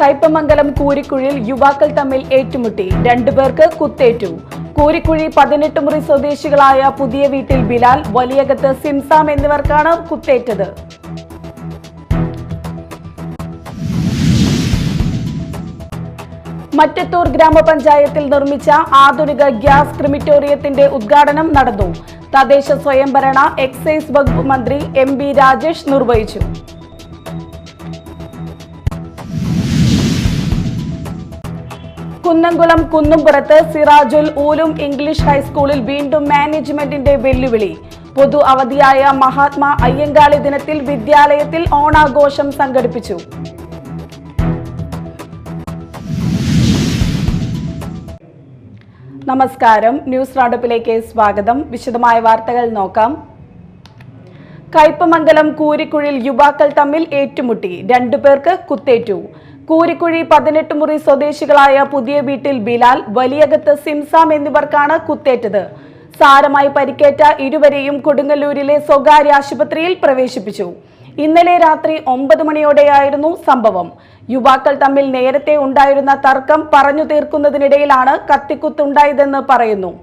കയ്പമംഗലം കൂരിക്കുഴിയിൽ യുവാക്കൾ തമ്മിൽ ഏറ്റുമുട്ടി. രണ്ടുപേർക്ക് കുത്തേറ്റു. കൂരിക്കുഴി 18 മുറി സ്വദേശികളായ പുതിയ വീട്ടിൽ ബിലാൽ, വലിയകത്ത് സിംസാം എന്നിവർക്കാണ് കുത്തേറ്റത്. മറ്റത്തൂർ ഗ്രാമപഞ്ചായത്തിൽ നിർമ്മിച്ച ആധുനിക ഗ്യാസ് ക്രിമിറ്റോറിയത്തിന്റെ ഉദ്ഘാടനം നടന്നു. തദ്ദേശ സ്വയംഭരണ എക്സൈസ് വകുപ്പ് മന്ത്രി MB രാജേഷ് നിർവഹിച്ചു. കുന്നംകുളം കുന്നുംപുറത്ത് സിറാജുൽ ഊലും ഇംഗ്ലീഷ് ഹൈസ്കൂളിൽ വീണ്ടും മാനേജ്മെന്റിന്റെ വെല്ലുവിളി. പൊതു അവധിയായ മഹാത്മാ അയ്യങ്കാളി ദിനത്തിൽ വിദ്യാലയത്തിൽ ഓണാഘോഷം സംഘടിപ്പിച്ചു. നമസ്കാരം, ന്യൂസ് റൗണ്ടപ്പിലേക്ക് സ്വാഗതം. വിശദമായ വാർത്തകൾ നോക്കാം. കയ്പമംഗലം കൂരിക്കുഴിയിൽ യുവാക്കൾ തമ്മിൽ ഏറ്റുമുട്ടി. രണ്ടുപേർക്ക് കുത്തേറ്റു. കൂരിക്കുഴി 18 മുറി സ്വദേശികളായ പുതിയ വീട്ടിൽ ബിലാൽ, വലിയകത്ത് സിംസാം എന്നിവർക്കാണ് കുത്തേറ്റത്. സാരമായി പരിക്കേറ്റ ഇരുവരെയും കൊടുങ്ങല്ലൂരിലെ സ്വകാര്യ ആശുപത്രിയിൽ പ്രവേശിപ്പിച്ചു. ഇന്നലെ രാത്രി 9 മണിയോടെയായിരുന്നു സംഭവം. യുവാക്കൾ തമ്മിൽ നേരത്തെ ഉണ്ടായിരുന്ന തർക്കം പറഞ്ഞു തീർക്കുന്നതിനിടയിലാണ് കത്തിക്കുത്തുണ്ടായതെന്ന് പറയുന്നു.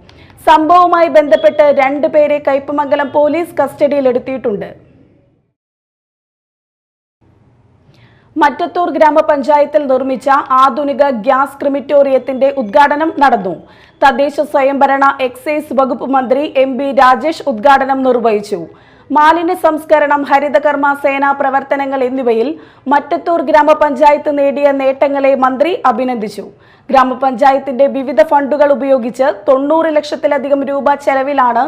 സംഭവവുമായി ബന്ധപ്പെട്ട് 2 പേരെ കയ്പമംഗലം പോലീസ് കസ്റ്റഡിയിലെടുത്തിട്ടുണ്ട്. മറ്റത്തൂർ ഗ്രാമപഞ്ചായത്തിൽ നിർമ്മിച്ച ആധുനിക ഗ്യാസ് ക്രിമിറ്റോറിയത്തിന്റെ ഉദ്ഘാടനം നടന്നു. തദ്ദേശ സ്വയംഭരണ എക്സൈസ് വകുപ്പ് മന്ത്രി MB രാജേഷ് ഉദ്ഘാടനം നിർവഹിച്ചു. മാലിന്യ സംസ്കരണം, ഹരിതകർമ്മ സേനാ പ്രവർത്തനങ്ങൾ എന്നിവയിൽ മറ്റത്തൂർ ഗ്രാമപഞ്ചായത്ത് നേടിയ നേട്ടങ്ങളെ മന്ത്രി അഭിനന്ദിച്ചു. ഗ്രാമപഞ്ചായത്തിന്റെ വിവിധ ഫണ്ടുകൾ ഉപയോഗിച്ച് 90 ലക്ഷത്തിലധികം രൂപ ചെലവിലാണ്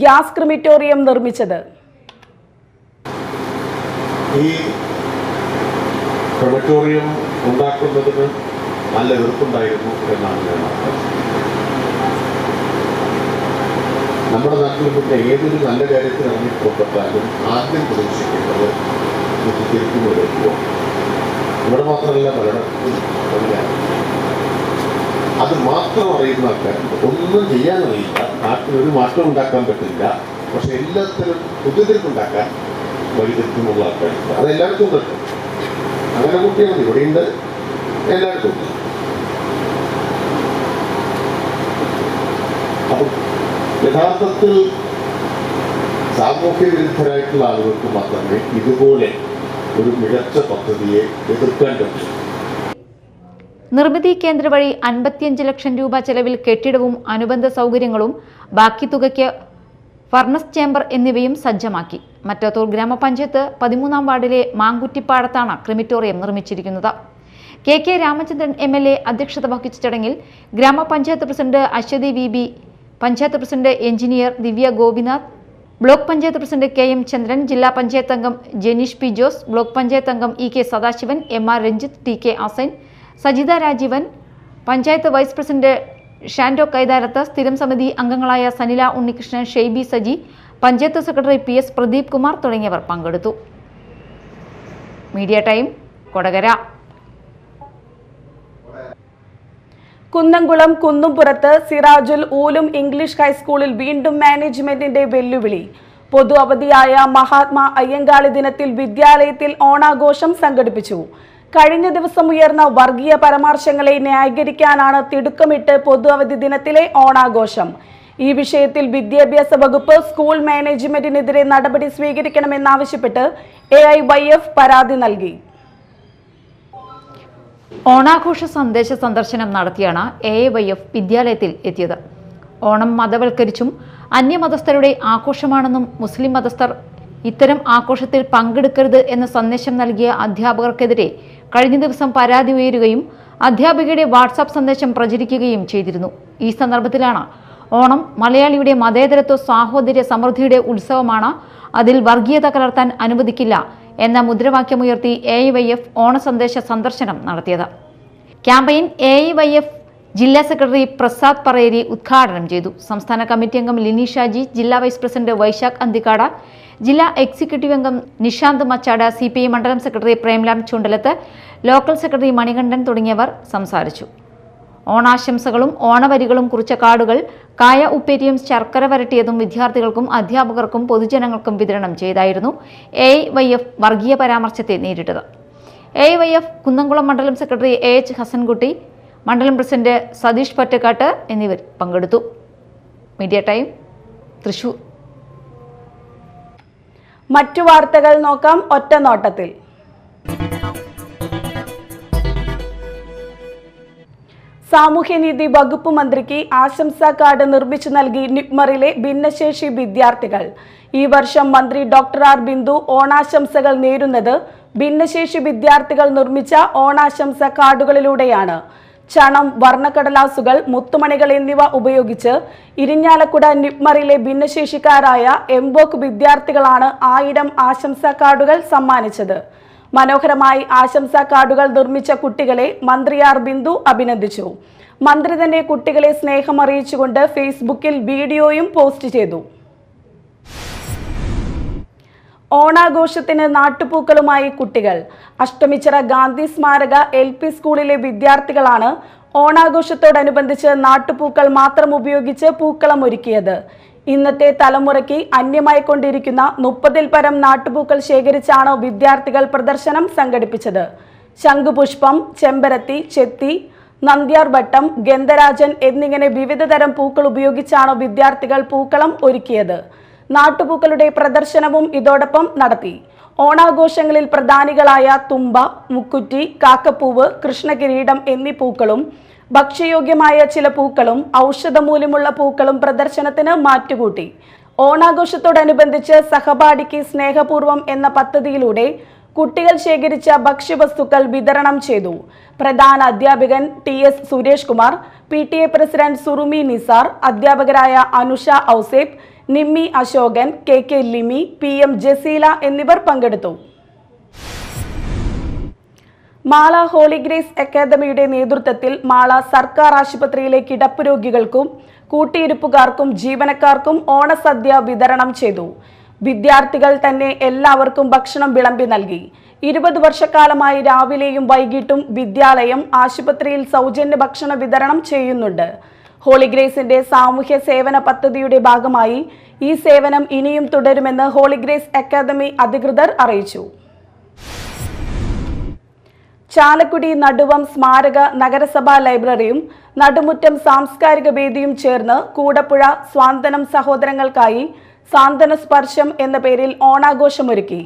ഗ്യാസ് ക്രിമിറ്റോറിയം നിർമ്മിച്ചത്. ഈ ക്രിമിറ്റോറിയം ഉണ്ടാക്കുന്നതിന് നല്ല എതിർപ്പുണ്ടായിരുന്നു എന്നാണ് ഞാൻ മനസ്സിലാക്കുന്നത്. നമ്മുടെ നാട്ടിൽ പിന്നെ ഏതൊരു നല്ല കാര്യത്തിൽ ഇറങ്ങിക്കൊണ്ടിട്ടാലും ആദ്യം പ്രതീക്ഷിക്കേണ്ടത് തിരിക്കുമ്പോഴേക്കോ ഇവിടെ മാത്രമല്ല പലയിടത്തും അത് മാത്രം അറിയുന്ന ആൾക്കാരുണ്ട്. ഒന്നും ചെയ്യാനറിയില്ല, നാട്ടിലൊരു മാറ്റം ഉണ്ടാക്കാൻ പറ്റില്ല, പക്ഷെ എല്ലാത്തിനും പുതുതിരിപ്പുണ്ടാക്കാൻ വഴിതെറ്റുമുള്ള ആൾക്കാരുണ്ട്. അതെല്ലായിടത്തും ഉണ്ട്. അങ്ങനെ കുട്ടികൾ മതി, ഇവിടെയുണ്ട്, എല്ലായിടത്തും ഉണ്ട്. അപ്പം യഥാർത്ഥത്തിൽ സാമൂഹ്യ വിരുദ്ധരായിട്ടുള്ള ആളുകൾക്ക് മാത്രമേ ഇതുപോലെ ഒരു മികച്ച പദ്ധതിയെ എതിർക്കാൻ പറ്റൂ. നിർമ്മിതി കേന്ദ്ര വഴി 55 ലക്ഷം രൂപ ചെലവിൽ കെട്ടിടവും അനുബന്ധ സൗകര്യങ്ങളും, ബാക്കി തുകയ്ക്ക് ഫർണസ് ചേംബർ എന്നിവയും സജ്ജമാക്കി. മറ്റത്തൂർ ഗ്രാമപഞ്ചായത്ത് 13-ാം വാർഡിലെ മാങ്കുറ്റിപ്പാടത്താണ് ക്രിമിറ്റോറിയം നിർമ്മിച്ചിരിക്കുന്നത്. KK രാമചന്ദ്രൻ MLA അധ്യക്ഷത വഹിച്ച ചടങ്ങിൽ ഗ്രാമപഞ്ചായത്ത് president Aswathy VB, panchayat president engineer Divya Gopinath, block panchayat president KM Chandran, ജില്ലാ പഞ്ചായത്ത് അംഗം ജനീഷ് P ജോസ്, ബ്ലോക്ക് പഞ്ചായത്ത് അംഗം EK Sadasivan, MR Ranjith, TK Asain, Sajitha Rajeevan, panchayat vice president Shando Kaitharath, സ്ഥിരം സമിതി അംഗങ്ങളായ സനില ഉണ്ണികൃഷ്ണൻ, ഷെയ്ബി സജി, പഞ്ചായത്ത് സെക്രട്ടറി PS പ്രദീപ് കുമാർ തുടങ്ങിയവർ പങ്കെടുത്തു. Media time, Kodakara. Kunnamkulam Kunnumpurath Sirajul ഊലും English ഹൈസ്കൂളിൽ വീണ്ടും മാനേജ്മെന്റിന്റെ വെല്ലുവിളി. പൊതു അവധിയായ മഹാത്മാ അയ്യങ്കാളി ദിനത്തിൽ വിദ്യാലയത്തിൽ ഓണാഘോഷം സംഘടിപ്പിച്ചു. കഴിഞ്ഞ ദിവസം ഉയർന്ന വർഗീയ പരാമർശങ്ങളെ ന്യായീകരിക്കാനാണ് തിടുക്കമിട്ട് പൊതു അവധി ദിനത്തിലെ ഓണാഘോഷം. ഈ വിഷയത്തിൽ വിദ്യാഭ്യാസ വകുപ്പ് സ്കൂൾ മാനേജ്മെന്റിനെതിരെ നടപടി സ്വീകരിക്കണമെന്നാവശ്യപ്പെട്ട് AIYF പരാതി നൽകി. ഓണാഘോഷ സന്ദേശ സന്ദർശനം നടത്തിയാണ് AIYF വിദ്യാലയത്തിൽ എത്തിയത്. ഓണം മതവൽക്കരിച്ചും അന്യമതസ്ഥരുടെ ആഘോഷമാണെന്നും മുസ്ലിം മതസ്ഥർ ഇത്തരം ആഘോഷത്തിൽ പങ്കെടുക്കരുത് എന്ന സന്ദേശം നൽകിയ അധ്യാപകർക്കെതിരെ കഴിഞ്ഞ ദിവസം പരാതി ഉയരുകയും അധ്യാപികയുടെ വാട്സാപ്പ് സന്ദേശം പ്രചരിക്കുകയും ചെയ്തിരുന്നു. ഈ സന്ദർഭത്തിലാണ് ഓണം മലയാളിയുടെ മതേതരത്വ, സാഹോദര്യ, സമൃദ്ധിയുടെ ഉത്സവമാണ്, അതിൽ വർഗീയത കലർത്താൻ അനുവദിക്കില്ല എന്ന മുദ്രാവാക്യമുയർത്തി AIYF ഓണസന്ദേശ സന്ദർശനം നടത്തിയത്. ക്യാമ്പയിൻ AIYF ജില്ലാ സെക്രട്ടറി പ്രസാദ് പറയേരി ഉദ്ഘാടനം ചെയ്തു. സംസ്ഥാന കമ്മിറ്റി അംഗം ലിനി ഷാജി, ജില്ലാ വൈസ് പ്രസിഡന്റ് വൈശാഖ് അന്തിക്കാട്, ജില്ലാ എക്സിക്യൂട്ടീവ് അംഗം നിഷാന്ത് മച്ചാട്, CPI മണ്ഡലം സെക്രട്ടറി പ്രേംലാം ചുണ്ടലത്ത്, ലോക്കൽ സെക്രട്ടറി മണികണ്ഠൻ തുടങ്ങിയവർ സംസാരിച്ചു. ഓണാശംസകളും ഓണവരികളും കുറിച്ച കാർഡുകൾ കായ ഉപ്പേരിയും ശർക്കര വരട്ടിയതും വിദ്യാർത്ഥികൾക്കും അധ്യാപകർക്കും പൊതുജനങ്ങൾക്കും വിതരണം ചെയ്തായിരുന്നു AIYF വർഗീയ പരാമർശത്തെ നേരിട്ടത്. AYF കുന്നംകുളം മണ്ഡലം സെക്രട്ടറി AH ഹസൻകുട്ടി, മണ്ഡലം പ്രസിഡന്റ് സതീഷ് പറ്റക്കാട്ട് എന്നിവർ പങ്കെടുത്തു. Media time, Thrissur. മറ്റു വാർത്തകൾ നോക്കാം ഒറ്റ നോട്ടത്തിൽ. സാമൂഹ്യനീതി വകുപ്പ് മന്ത്രിക്ക് ആശംസാ കാർഡ് നിർമ്മിച്ചു നൽകി നിപ്മറിലെ ഭിന്നശേഷി വിദ്യാർത്ഥികൾ. ഈ വർഷം മന്ത്രി ഡോക്ടർ ആർ ബിന്ദു ഓണാശംസകൾ നേരുന്നത് ഭിന്നശേഷി വിദ്യാർത്ഥികൾ നിർമ്മിച്ച ഓണാശംസ കാർഡുകളിലൂടെയാണ്. ചണം, വർണ്ണക്കടലാസുകൾ, മുത്തുമണികൾ എന്നിവ ഉപയോഗിച്ച് ഇരിഞ്ഞാലക്കുട നിപ്മറിലെ ഭിന്നശേഷിക്കാരായ എംവോക്ക് വിദ്യാർത്ഥികളാണ് 1000 ആശംസാ കാർഡുകൾ സമ്മാനിച്ചത്. മനോഹരമായി ആശംസാ കാർഡുകൾ നിർമ്മിച്ച കുട്ടികളെ മന്ത്രി ആർ ബിന്ദു അഭിനന്ദിച്ചു. മന്ത്രി തന്നെ കുട്ടികളെ സ്നേഹം അറിയിച്ചുകൊണ്ട് ഫേസ്ബുക്കിൽ വീഡിയോയും പോസ്റ്റ് ചെയ്തു. ഓണാഘോഷത്തിന് നാട്ടുപൂക്കളുമായി കുട്ടികൾ. അഷ്ടമിച്ചിറ ഗാന്ധി സ്മാരക LP സ്കൂളിലെ വിദ്യാർത്ഥികളാണ് ഓണാഘോഷത്തോടനുബന്ധിച്ച് നാട്ടുപൂക്കൾ മാത്രം ഉപയോഗിച്ച് പൂക്കളം ഒരുക്കിയത്. ഇന്നത്തെ തലമുറയ്ക്ക് അന്യമായിക്കൊണ്ടിരിക്കുന്ന 30-ൽ പരം നാട്ടുപൂക്കൾ ശേഖരിച്ചാണ് വിദ്യാർത്ഥികൾ പ്രദർശനം സംഘടിപ്പിച്ചത്. ശംഖുപുഷ്പം, ചെമ്പരത്തി, ചെത്തി, നന്ദ്യാർ വട്ടം, ഗന്ധരാജൻ എന്നിങ്ങനെ വിവിധ തരം പൂക്കൾ ഉപയോഗിച്ചാണ് വിദ്യാർത്ഥികൾ പൂക്കളം ഒരുക്കിയത്. നാട്ടുപൂക്കളുടെ പ്രദർശനവും ഇതോടൊപ്പം നടത്തി. ഓണാഘോഷങ്ങളിൽ പ്രധാനികളായ തുമ്പ, മുക്കുറ്റി, കാക്കപ്പൂവ്, കൃഷ്ണകിരീടം എന്നീ പൂക്കളും ഭക്ഷ്യയോഗ്യമായ ചില പൂക്കളും ഔഷധമൂല്യമുള്ള പൂക്കളും പ്രദർശനത്തിന് മാറ്റുകൂട്ടി. ഓണാഘോഷത്തോടനുബന്ധിച്ച് സഹപാഠിക്ക് സ്നേഹപൂർവം എന്ന പദ്ധതിയിലൂടെ കുട്ടികൾ ശേഖരിച്ച ഭക്ഷ്യവസ്തുക്കൾ വിതരണം ചെയ്തു. പ്രധാന അധ്യാപകൻ TS Suresh Kumar, PTA president Surumi Nisar, അധ്യാപകരായ അനുഷ ഔസേബ്, നിമ്മി അശോകൻ, KK ലിമി, PM ജസീല എന്നിവർ പങ്കെടുത്തു. മാള ഹോളി ഗ്രേസ് അക്കാദമിയുടെ നേതൃത്വത്തിൽ മാള സർക്കാർ ആശുപത്രിയിലെ കിടപ്പ് രോഗികൾക്കും കൂട്ടിയിരിപ്പുകാർക്കും ജീവനക്കാർക്കും ഓണസദ്യ വിതരണം ചെയ്തു. വിദ്യാർത്ഥികൾ തന്നെ എല്ലാവർക്കും ഭക്ഷണം വിളമ്പി നൽകി. 20 വർഷക്കാലമായി രാവിലെയും വൈകിട്ടും വിദ്യാലയം ആശുപത്രിയിൽ സൗജന്യ ഭക്ഷണ വിതരണം ചെയ്യുന്നുണ്ട്. ഹോളി ഗ്രേസിന്റെ സാമൂഹ്യ സേവന പദ്ധതിയുടെ ഭാഗമായി ഈ സേവനം ഇനിയും തുടരുമെന്ന് ഹോളി ഗ്രേസ് അക്കാദമി അധികൃതർ അറിയിച്ചു. ചാലക്കുടി നടുവം സ്മാരക നഗരസഭാ ലൈബ്രറിയും നടുമുറ്റം സാംസ്കാരിക വേദിയും ചേർന്ന് കൂടപ്പുഴ സ്വാന്തനം സഹോദരങ്ങൾക്കായി സാന്ത്വന സ്പർശം എന്ന പേരിൽ ഓണാഘോഷമൊരുക്കി.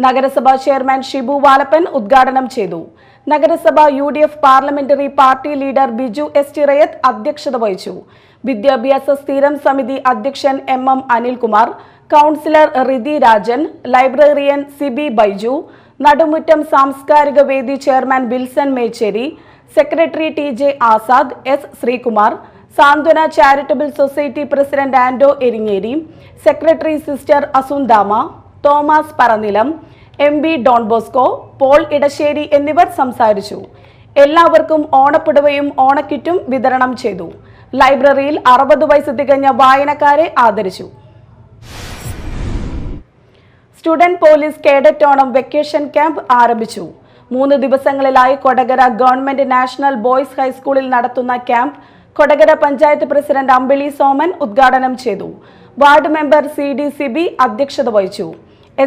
നഗരസഭാ ചെയർമാൻ ഷിബു വാലപ്പൻ ഉദ്ഘാടനം ചെയ്തു. നഗരസഭ UDF parliamentary party leader Biju S. Tirayath അധ്യക്ഷത വഹിച്ചു. വിദ്യാഭ്യാസ സ്ഥിരം സമിതി അധ്യക്ഷൻ MM Anilkumar, councillor Rithi Rajan, librarian Sibi Baiju, Nadumuttam Samskarika Vedi chairman Wilson Mecheri, secretary TJ Azad, S. Sreekumar, Santhwana charitable society president Ando Eringeri, secretary sister Asundama, Thomas Paranilam, MB Don Bosco, Paul Edasseri എന്നിവർ സംസാരിച്ചു. എല്ലാവർക്കും ഓണപ്പുടവയും ഓണക്കിറ്റും വിതരണം ചെയ്തു. ലൈബ്രറിയിൽ 60 വയസ്സ് തികഞ്ഞ വായനക്കാരെ ആദരിച്ചു. Student police cadet Onam vacation camp ആരംഭിച്ചു. 3 ദിവസങ്ങളിലായി കൊടകര ഗവൺമെന്റ് നാഷണൽ ബോയ്സ് ഹൈസ്കൂളിൽ നടത്തുന്ന ക്യാമ്പ് കൊടകര പഞ്ചായത്ത് പ്രസിഡന്റ് അമ്പിളി സോമൻ ഉദ്ഘാടനം ചെയ്തു. വാർഡ് മെമ്പർ CDCB അധ്യക്ഷത വഹിച്ചു.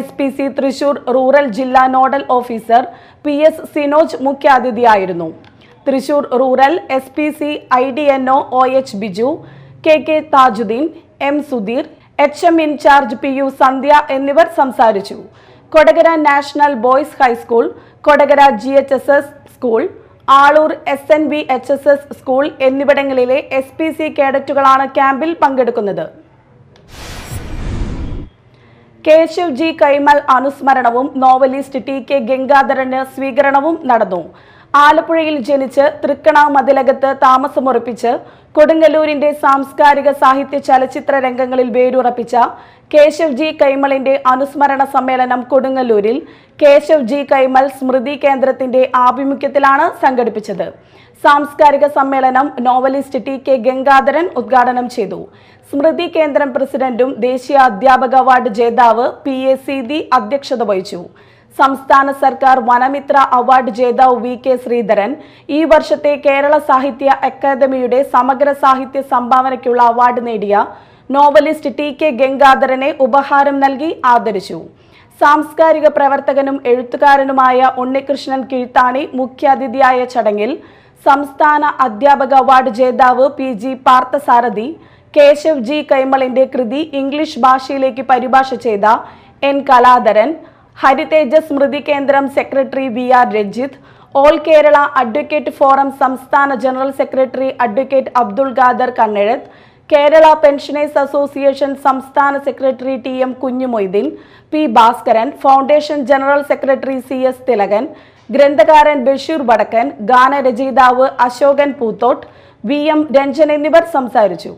SPC തൃശൂർ റൂറൽ ജില്ലാ നോഡൽ ഓഫീസർ PS സിനോജ് മുഖ്യാതിഥിയായിരുന്നു. Thrissur rural SPC IDNO OH Biju, KK Thajuddin, M Sudheer, HM in charge PU Sandhya എന്നിവർ സംസാരിച്ചു. Kodakara national boys high school, Kodakara GHSS school, Aloor SNB HSS school എന്നിവിടങ്ങളിലെ SPC കേഡറ്റുകളാണ് ക്യാമ്പിൽ പങ്കെടുക്കുന്നത്. കേശവ് ജി കൈമൾ അനുസ്മരണവും നോവലിസ്റ്റ് TK ഗംഗാധരന് സ്വീകരണവും നടന്നു. ആലപ്പുഴയിൽ ജനിച്ച് തൃക്കണ മതിലകത്ത് താമസമുറപ്പിച്ച് കൊടുങ്ങല്ലൂരിന്റെ സാംസ്കാരിക സാഹിത്യ ചലച്ചിത്ര രംഗങ്ങളിൽ വേരുറപ്പിച്ച കേശവ് ജി കൈമളിന്റെ അനുസ്മരണ സമ്മേളനം കൊടുങ്ങല്ലൂരിൽ കേശവ് ജി കൈമൾ സ്മൃതി കേന്ദ്രത്തിന്റെ ആഭിമുഖ്യത്തിലാണ് സംഘടിപ്പിച്ചത്. സാംസ്കാരിക സമ്മേളനം നോവലിസ്റ്റ് TK ഗംഗാധരൻ ഉദ്ഘാടനം ചെയ്തു. സ്മൃതി കേന്ദ്രം പ്രസിഡന്റും ദേശീയ അധ്യാപക അവാർഡ് ജേതാവ് PA സീതി അധ്യക്ഷത വഹിച്ചു. സംസ്ഥാന സർക്കാർ വനമിത്ര അവാർഡ് ജേതാവ് VK ശ്രീധരൻ ഈ വർഷത്തെ കേരള സാഹിത്യ അക്കാദമിയുടെ സമഗ്ര സാഹിത്യ സംഭാവനയ്ക്കുള്ള അവാർഡ് നേടിയ നോവലിസ്റ്റ് TK ഗംഗാധരനെ ഉപഹാരം നൽകി ആദരിച്ചു. സാംസ്കാരിക പ്രവർത്തകനും എഴുത്തുകാരനുമായ ഉണ്ണികൃഷ്ണൻ കിഴുത്താണി മുഖ്യാതിഥിയായ ചടങ്ങിൽ സംസ്ഥാന അധ്യാപക അവാർഡ് ജേതാവ് PG പാർത്ഥസാരഥി, കേശവ് G കൈമളിന്റെ കൃതി ഇംഗ്ലീഷ് ഭാഷയിലേക്ക് പരിഭാഷ ചെയ്ത N കലാധരൻ, ഹരിതേജ സ്മൃതി കേന്ദ്രം secretary VR Ranjith, all Kerala advocate forum സംസ്ഥാന general secretary advocate Abdul Khader Kannezhuthu, Kerala pensioners association സംസ്ഥാന secretary TM Kunjumoideen, P Bhaskaran, foundation general secretary CS Thilakan, ഗ്രന്ഥകാരൻ ബഷീർ വടക്കൻ, ഗാനരചയിതാവ് അശോകൻ പൂത്തോട്ട്, VM രഞ്ജൻ എന്നിവർ സംസാരിച്ചു.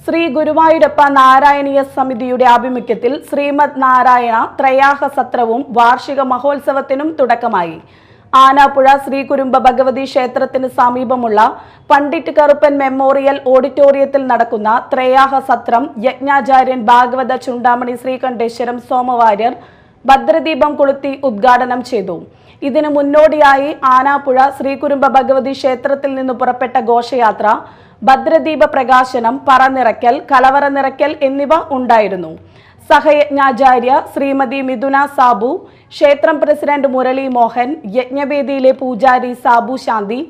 ശ്രീ ഗുരുവായൂരപ്പ നാരായണീയ സമിതിയുടെ ആഭിമുഖ്യത്തിൽ ശ്രീമദ് നാരായണ ത്രയാഹ സത്രവും വാർഷിക മഹോത്സവത്തിനും തുടക്കമായി. ആനാപ്പുഴ ശ്രീ കുരുംബ ഭഗവതി ക്ഷേത്രത്തിന് സമീപമുള്ള പണ്ഡിറ്റ് കറുപ്പൻ മെമ്മോറിയൽ ഓഡിറ്റോറിയത്തിൽ നടക്കുന്ന ത്രയാഹ സത്രം യജ്ഞാചാര്യൻ ഭാഗവത ചുണ്ടാമണി ശ്രീകണ്ഠേശ്വരം സോമവാര്യർ ഭദ്രദീപം കൊളുത്തി ഉദ്ഘാടനം ചെയ്തു. ഇതിനു മുന്നോടിയായി ആനാപ്പുഴ ശ്രീ കുരുംബ ഭഗവതി ക്ഷേത്രത്തിൽ നിന്ന് പുറപ്പെട്ട ഘോഷയാത്ര, ഭദ്രദീപ പ്രകാശനം, പറനിറയ്ക്കൽ, കലവറ നിറയ്ക്കൽ എന്നിവ ഉണ്ടായിരുന്നു. സഹയജ്ഞാചാര്യ ശ്രീമതി മിഥുന സാബു, ക്ഷേത്രം പ്രസിഡന്റ് മുരളി മോഹൻ, യജ്ഞവേദിയിലെ പൂജാരി സാബു ശാന്തി,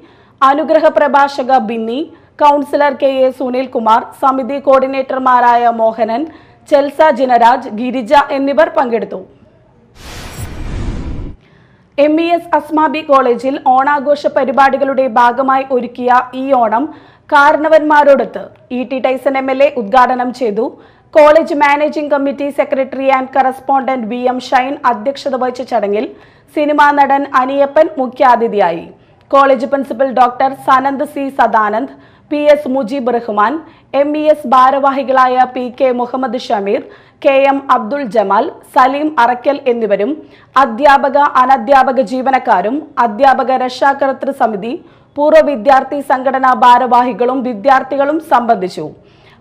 അനുഗ്രഹ പ്രഭാഷക ബിന്നി, കൗൺസിലർ KA സുനിൽകുമാർ, സമിതി കോർഡിനേറ്റർമാരായ മോഹനൻ, ചെൽസ ജിനരാജ്, ഗിരിജ എന്നിവർ പങ്കെടുത്തു. MES അസ്മാബി കോളേജിൽ ഓണാഘോഷ പരിപാടികളുടെ ഭാഗമായി ഒരുക്കിയ ഈ ഓണം കാരണവന്മാരോടൊത്ത് ET ടൈസൺ MLA ഉദ്ഘാടനം ചെയ്തു. College managing committee secretary and correspondent VM Shine അധ്യക്ഷത വഹിച്ച ചടങ്ങിൽ സിനിമാ നടൻ അനിയപ്പൻ മുഖ്യാതിഥിയായി. College principal doctor Sanand C Sadanand, PS Mujeeb Rahman, MES ഭാരവാഹികളായ PK മുഹമ്മദ് ഷമീർ, KM അബ്ദുൾ ജമാൽ, സലീം അറക്കൽ എന്നിവരും അധ്യാപക അനധ്യാപക ജീവനക്കാരും അധ്യാപക രക്ഷാകർതൃ സമിതി, പൂർവ്വ വിദ്യാർത്ഥി സംഘടനാ ഭാരവാഹികളും വിദ്യാർത്ഥികളും സംബന്ധിച്ചു.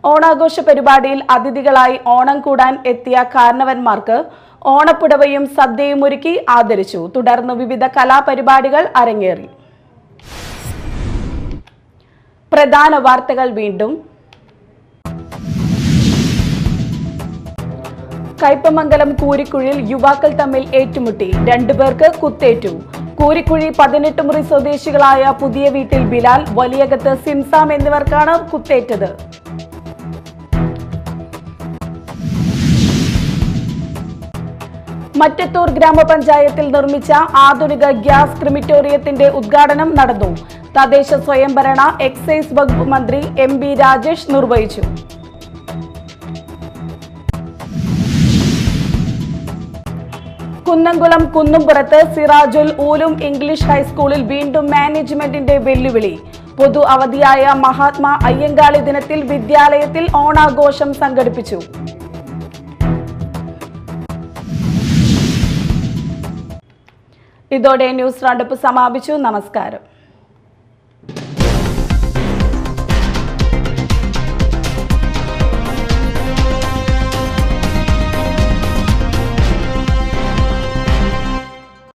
ഓണാഘോഷ പരിപാടിയിൽ അതിഥികളായി ഓണം കൂടാൻ എത്തിയ കാരണവന്മാർക്ക് ഓണപ്പുടവയും സദ്യയും ഒരുക്കി ആദരിച്ചു. തുടർന്ന് വിവിധ കലാപരിപാടികൾ അരങ്ങേറി. പ്രധാന വാർത്തകൾ വീണ്ടും. കയ്പമംഗലം കൂരിക്കുഴിയിൽ യുവാക്കൾ തമ്മിൽ ഏറ്റുമുട്ടി, 2 പേർക്ക് കുത്തേറ്റു. കൂരിക്കുഴി 18 മുറി സ്വദേശികളായ പുതിയ വീട്ടിൽ ബിലാൽ, വലിയകത്ത് സിംസാം എന്നിവർക്കാണ് കുത്തേറ്റത്. മറ്റത്തൂർ ഗ്രാമപഞ്ചായത്തിൽ നിർമ്മിച്ച ആധുനിക ഗ്യാസ് ക്രിമിറ്റോറിയത്തിന്റെ ഉദ്ഘാടനം നടന്നു. തദ്ദേശ സ്വയംഭരണ എക്സൈസ് വകുപ്പ് മന്ത്രി MB രാജേഷ് നിർവഹിച്ചു. കുന്നംകുളം കുന്നുംപുറത്ത് സിറാജുൽ ഊലും ഇംഗ്ലീഷ് ഹൈസ്കൂളിൽ വീണ്ടും മാനേജ്മെന്റിന്റെ വെല്ലുവിളി. പൊതു അവധിയായ മഹാത്മാ അയ്യങ്കാളി ദിനത്തിൽ വിദ്യാലയത്തിൽ ഓണാഘോഷം സംഘടിപ്പിച്ചു. ഇതോടെ ന്യൂസ് റൗണ്ടപ്പ് സമാപിച്ചു. നമസ്കാരം.